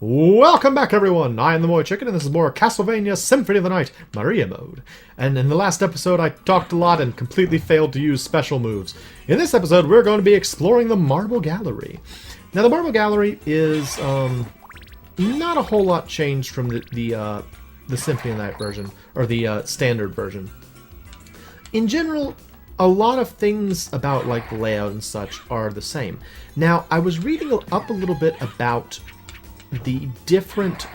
Welcome back, everyone! I am the MoeChicken, and this is more Castlevania Symphony of the Night, Maria mode. And in the last episode, I talked a lot and completely failed to use special moves. In this episode, we're going to be exploring the Marble Gallery. Now, the Marble Gallery is not a whole lot changed from the Symphony of the Night version, or the standard version. In general, a lot of things about like layout and such are the same. Now, I was reading up a little bit about the different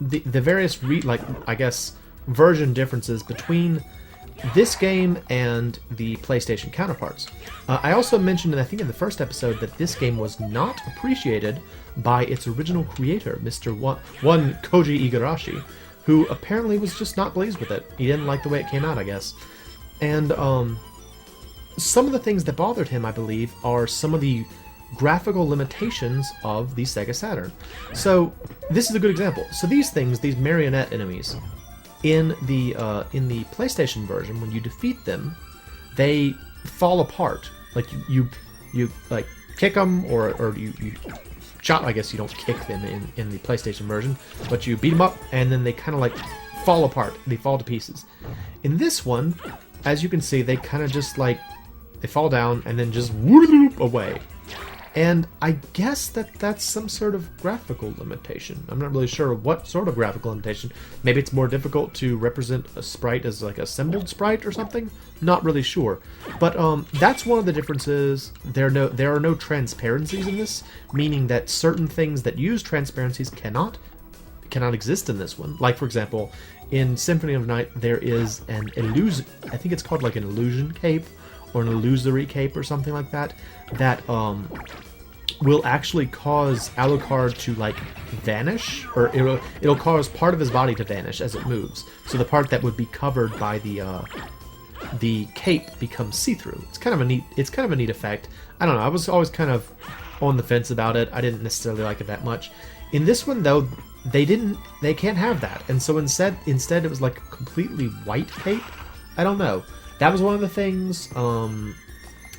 the various I guess version differences between this game and the PlayStation counterparts. I also mentioned, and I think in the first episode, that this game was not appreciated by its original creator, Mr. One Koji Igarashi, who apparently was just not pleased with it. He didn't like the way it came out, I guess. And some of the things that bothered him, I believe, are some of the graphical limitations of the Sega Saturn. So this is a good example. So these things, these marionette enemies, in the PlayStation version, when you defeat them, they fall apart. Like you like kick them, or you shot. I guess you don't kick them in the PlayStation version, but you beat them up, and then they kind of like fall apart. They fall to pieces. In this one, as you can see, they kind of just like they fall down and then just whoop away. And I guess that's some sort of graphical limitation. I'm not really sure what sort of graphical limitation. Maybe it's more difficult to represent a sprite as like a assembled sprite or something. Not really sure. But that's one of the differences. There are no transparencies in this, meaning that certain things that use transparencies cannot exist in this one. Like, for example, in Symphony of the Night, there is an illusion. I think it's called like an illusion cape or an illusory cape or something like that. That will actually cause Alucard to like vanish, or it'll cause part of his body to vanish as it moves. So the part that would be covered by the cape becomes see-through. It's kind of a neat effect. I don't know. I was always kind of on the fence about it. I didn't necessarily like it that much. In this one though, they can't have that, and so instead it was like a completely white cape. I don't know. That was one of the things.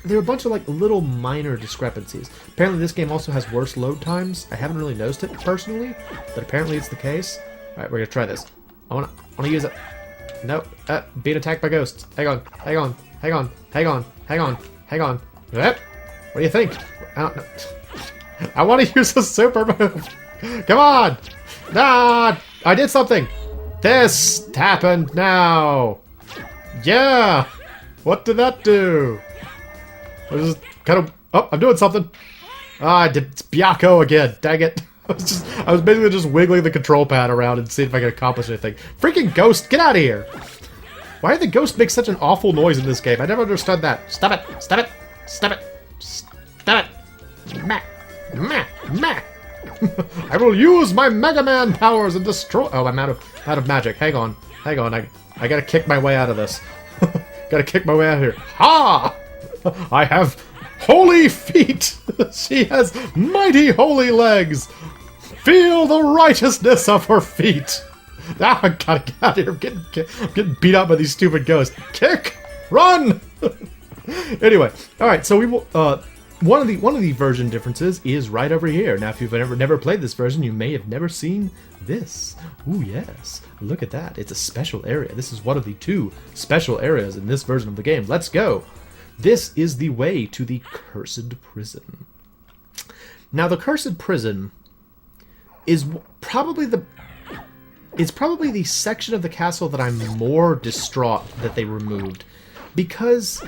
There are a bunch of like little minor discrepancies. Apparently this game also has worse load times. I haven't really noticed it personally, but apparently it's the case. Alright, we're gonna try this. I wanna use it. Nope. Being attacked by ghosts. Hang on. Yep. What do you think? I don't know. I wanna use a super move. Come on! Ah! I did something! This happened now! Yeah! What did that do? I was just kind of... Oh, I'm doing something. Ah, it's Byako again. Dang it. I was basically just wiggling the control pad around and seeing if I could accomplish anything. Freaking ghost, get out of here! Why do the ghosts make such an awful noise in this game? I never understood that. Stop it! Stop it! Stop it! Stop it! Meh! Meh! Meh! I will use my Mega Man powers and destroy... Oh, I'm out of magic. Hang on. I gotta kick my way out of this. Gotta kick my way out of here. Ha! I have holy feet! She has mighty holy legs! Feel the righteousness of her feet! Ah, I gotta get out of here. I'm getting beat up by these stupid ghosts. Kick! Run! Anyway, alright, so we will... one of the version differences is right over here. Now, if you've never played this version, you may have never seen this. Ooh, yes. Look at that. It's a special area. This is one of the two special areas in this version of the game. Let's go! This is the way to the Cursed Prison. Now, the Cursed Prison is probably the section of the castle that I'm more distraught that they removed, because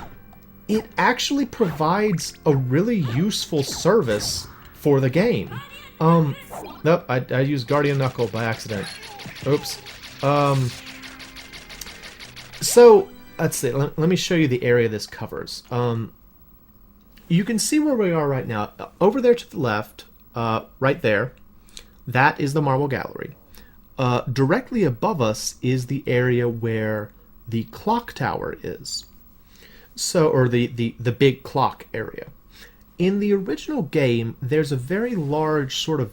it actually provides a really useful service for the game. Nope, I used Guardian Knuckle by accident. Oops. So, let's see. Let me show you the area this covers. You can see where we are right now. Over there to the left, right there, that is the Marble Gallery. Directly above us is the area where the clock tower is. So, or the big clock area. In the original game, there's a very large sort of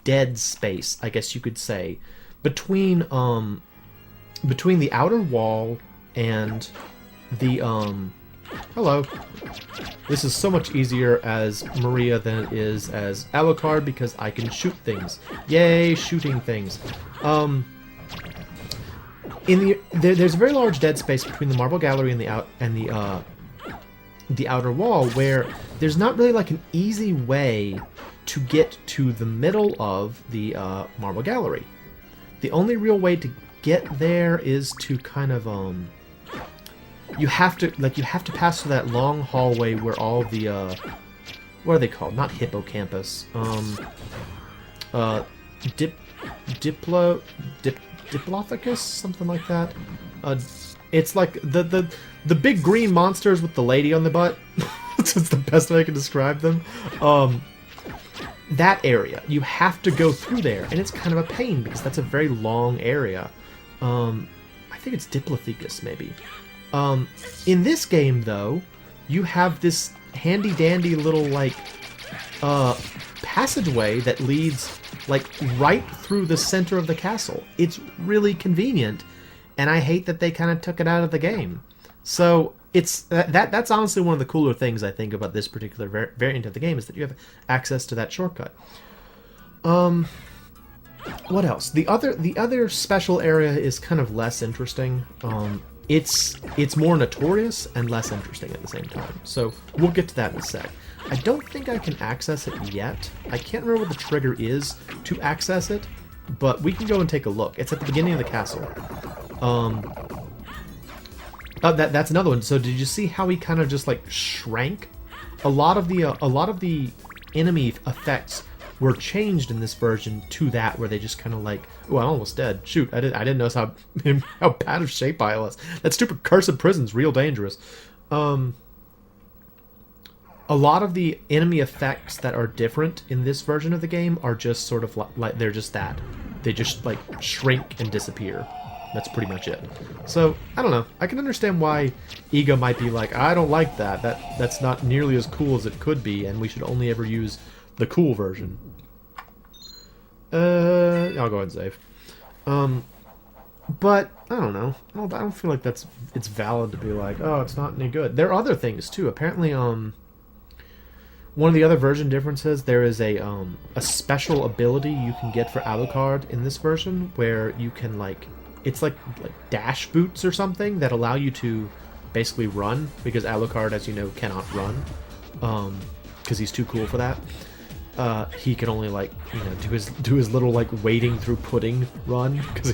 dead space, I guess you could say, between the outer wall and the Hello. This is so much easier as Maria than it is as Alucard because I can shoot things. Yay, shooting things. There's a very large dead space between the marble gallery and the outer wall where there's not really like an easy way to get to the middle of the marble gallery. The only real way to get there is to kind of you have to pass through that long hallway where all the what are they called? Not hippocampus. Diplopithecus, something like that. It's like the big green monsters with the lady on the butt. That's the best way I can describe them. That area, you have to go through there, and it's kind of a pain because that's a very long area. I think it's Diplopithecus, maybe. In this game, though, you have this handy-dandy little, like, passageway that leads, like, right through the center of the castle. It's really convenient, and I hate that they kind of took it out of the game. So, that's honestly one of the cooler things, I think, about this particular variant of the game, is that you have access to that shortcut. What else? The other special area is kind of less interesting. It's more notorious and less interesting at the same time. So we'll get to that in a sec. I don't think I can access it yet. I can't remember what the trigger is to access it, but we can go and take a look. It's at the beginning of the castle. That's another one. So did you see how he kind of just like shrank? A lot of the enemy effects were changed in this version to that, where they just kind of like, oh, I'm almost dead. Shoot, I didn't notice how bad of shape I was. That stupid cursed prison's real dangerous. A lot of the enemy effects that are different in this version of the game are just sort of like they're just that. They just like shrink and disappear. That's pretty much it. So, I don't know. I can understand why Ega might be like, I don't like that. That's not nearly as cool as it could be, and we should only ever use the cool version. I'll go ahead and save. But I don't know. I don't feel like it's valid to be like, oh, it's not any good. There are other things too. Apparently, one of the other version differences, there is a special ability you can get for Alucard in this version, where you can it's like dash boots or something that allow you to basically run, because Alucard, as you know, cannot run, because he's too cool for that. He can only do his little wading through pudding run, because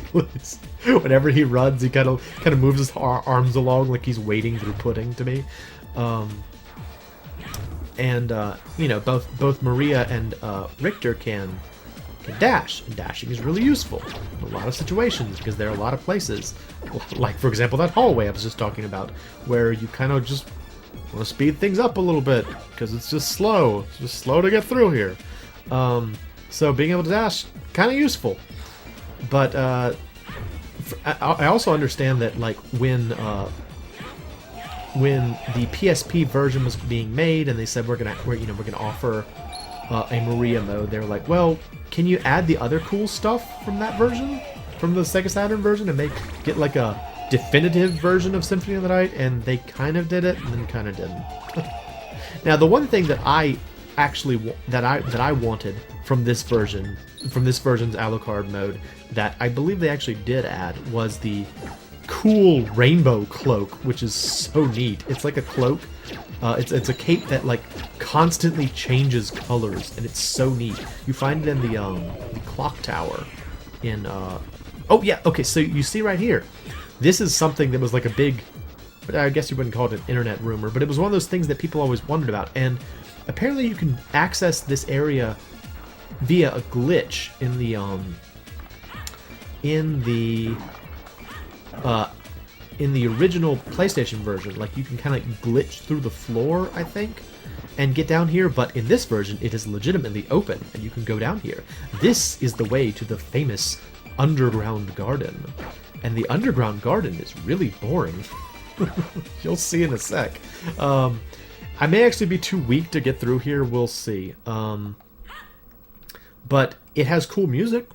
whenever he runs, he kind of moves his arms along like he's wading through pudding to me. Both Maria and Richter can dash, and dashing is really useful in a lot of situations, because there are a lot of places, like for example that hallway I was just talking about, where you kind of just want to speed things up a little bit because it's just slow. It's just slow to get through here. So being able to dash, kind of useful. But I also understand that when the PSP version was being made and they said we're gonna offer a Maria mode, they were like, well, can you add the other cool stuff from that version, from the Sega Saturn version, and get like a definitive version of Symphony of the Night? And they kind of did it, and then kind of didn't. Now, the one thing that I wanted from this version's Alucard mode, that I believe they actually did add, was the cool rainbow cloak, which is so neat. It's like a cloak. It's a cape that constantly changes colors, and it's so neat. You find it in the clock tower in oh yeah, okay, so you see right here, this is something that was like a big, but I guess you wouldn't call it an internet rumor, but it was one of those things that people always wondered about, and apparently you can access this area via a glitch in the original PlayStation version. Like, you can kind of glitch through the floor, I think, and get down here, but in this version it is legitimately open, and you can go down here. This is the way to the famous underground garden, and the underground garden is really boring. You'll see in a sec. I may actually be too weak to get through here, we'll see. But it has cool music.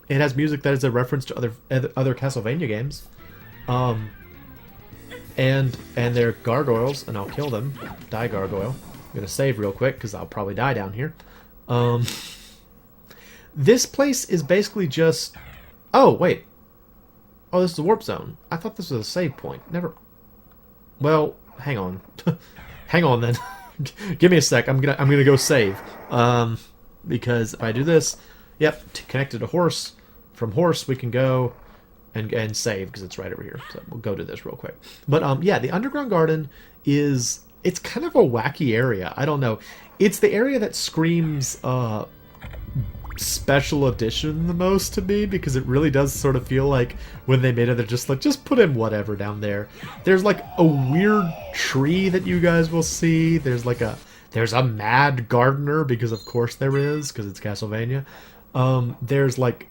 It has music that is a reference to other Castlevania games. And they're gargoyles, and I'll kill them. Die, gargoyle. I'm gonna save real quick, because I'll probably die down here. This place is basically just... Oh, wait. Oh, this is a warp zone. I thought this was a save point. Never... Well, hang on. Hang on, then. Give me a sec. I'm gonna go save. Because if I do this... Yep, connected to horse. From horse, we can go and save, because it's right over here. So we'll go to this real quick. But, yeah, the underground garden is... It's kind of a wacky area. I don't know. It's the area that screams, special edition the most to me, because it really does sort of feel like when they made it, they're just like, just put in whatever down there. There's like a weird tree that you guys will see. There's a mad gardener, because of course there is, because it's Castlevania. There's like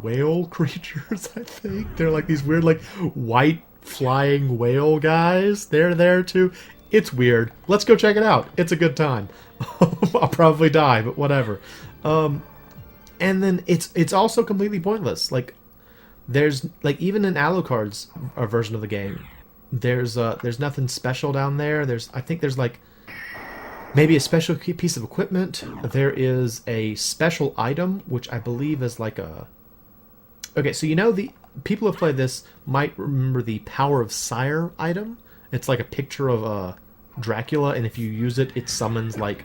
whale creatures, I think. They're like these weird like white flying whale guys. They're there too. It's weird. Let's go check it out. It's a good time. I'll probably die, but whatever. And then it's also completely pointless. Like, there's like, even in Alucard's version of the game, there's nothing special down there. I think there's like maybe a special piece of equipment. There is a special item, which I believe is like a... Okay, so you know, the people who played this might remember the Power of Sire item. It's like a picture of Dracula, and if you use it, it summons like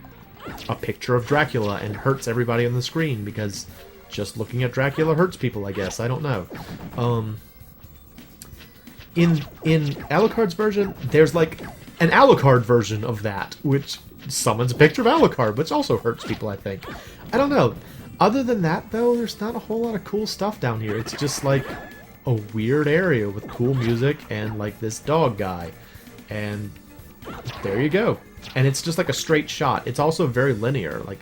a picture of Dracula and hurts everybody on the screen, because just looking at Dracula hurts people, I guess. I don't know. In Alucard's version, there's like an Alucard version of that, which summons a picture of Alucard, which also hurts people, I think. I don't know. Other than that, though, there's not a whole lot of cool stuff down here. It's just like a weird area with cool music and like this dog guy. And there you go. And it's just like a straight shot. It's also very linear. Like,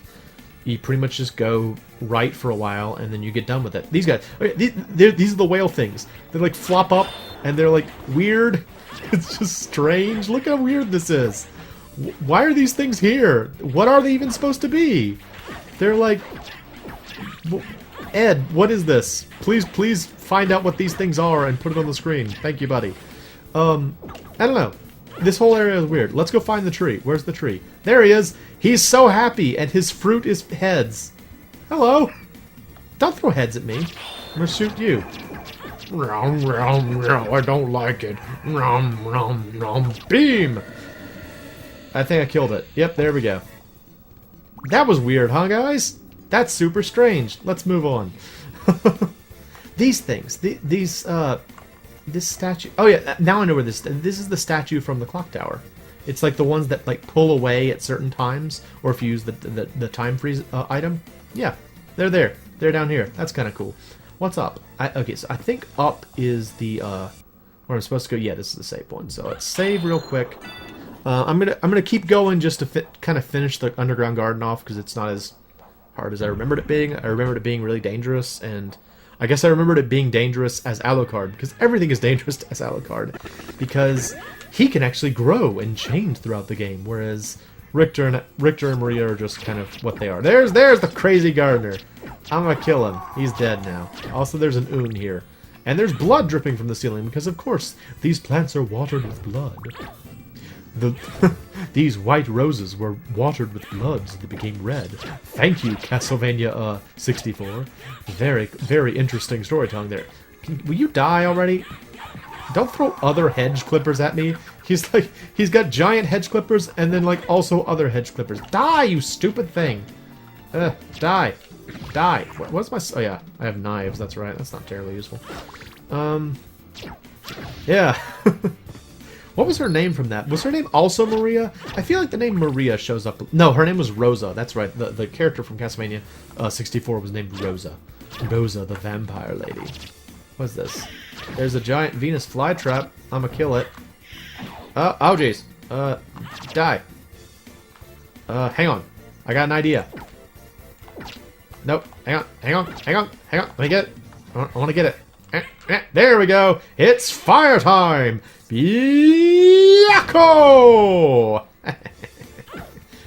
you pretty much just go right for a while and then you get done with it. These guys, okay, these are the whale things. They like flop up and they're like weird. It's just strange. Look how weird this is. Why are these things here? What are they even supposed to be? They're like... Ed, what is this? Please find out what these things are and put it on the screen. Thank you, buddy. I don't know. This whole area is weird. Let's go find the tree. Where's the tree? There he is! He's so happy, and his fruit is heads. Hello! Don't throw heads at me. I'm gonna shoot you. I don't like it. Beam! I think I killed it. Yep, there we go. That was weird, huh, guys? That's super strange. Let's move on. These things. This statue... Oh, yeah, now I know where this... This is the statue from the clock tower. It's like the ones that, like, pull away at certain times, or if you use the time freeze item. Yeah, they're there. They're down here. That's kind of cool. What's up? Okay, so I think up is the... where I'm supposed to go. Yeah, this is the save point. So let's save real quick. I'm gonna keep going just to kind of finish the underground garden off, because it's not as hard as I remembered it being. I remembered it being really dangerous, and I guess I remembered it being dangerous as Alucard, because everything is dangerous as Alucard, because he can actually grow and change throughout the game, whereas Richter and Maria are just kind of what they are. There's the crazy gardener. I'm gonna kill him. He's dead now. Also, there's an Oon here. And there's blood dripping from the ceiling, because of course, these plants are watered with blood. These white roses were watered with blood, so they became red. Thank you, Castlevania 64. Very, very interesting storytelling there. Will you die already? Don't throw other hedge clippers at me. He's got giant hedge clippers and then like also other hedge clippers. Die, you stupid thing. Die. Die. What's my... Oh yeah, I have knives, that's right. That's not terribly useful. Yeah. What was her name from that? Was her name also Maria? I feel like the name Maria shows up... No, her name was Rosa. That's right. The character from Castlevania 64 was named Rosa. Rosa, the vampire lady. What's this? There's a giant Venus flytrap. I'm gonna kill it. Oh, jeez. Die. Hang on. I got an idea. Nope. Hang on. Let me get it. I want to get it. There we go. It's fire time. Yako!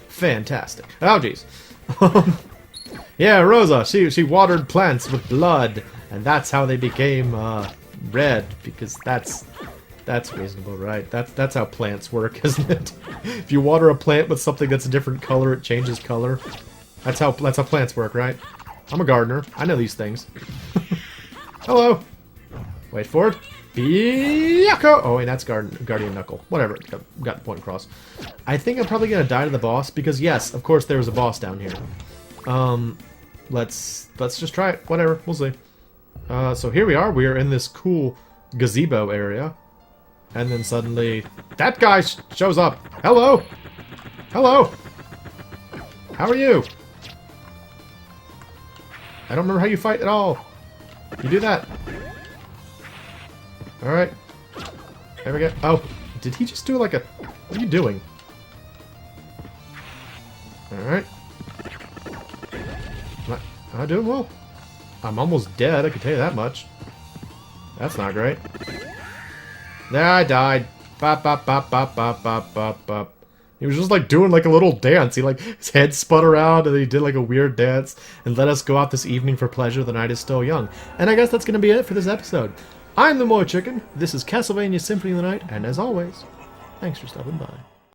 Fantastic. Oh, jeez. Yeah, Rosa, she watered plants with blood, and that's how they became red, because that's That's reasonable, right? That's how plants work, isn't it? If you water a plant with something that's a different color, it changes color. That's how plants work, right? I'm a gardener. I know these things. Hello. Wait for it. Yucko! Oh, wait, that's Guardian Knuckle. Whatever. Got the point across. I think I'm probably gonna die to the boss because, yes, of course, there was a boss down here. Let's just try it. Whatever. We'll see. So here we are. We are in this cool gazebo area. And then suddenly, that guy shows up. Hello! Hello! How are you? I don't remember how you fight at all. You do that. Alright. There we go. Oh, did he just do like a... What are you doing? Alright. Am I doing well? I'm almost dead, I can tell you that much. That's not great. There, I died. Bop, bop, bop, bop, bop, bop, bop, bop. He was just like doing like a little dance. He like, his head spun around and then he did like a weird dance and let us go out this evening for pleasure. The night is still young. And I guess that's going to be it for this episode. I'm the MoeChicken. This is Castlevania Symphony of the Night. And as always, thanks for stopping by.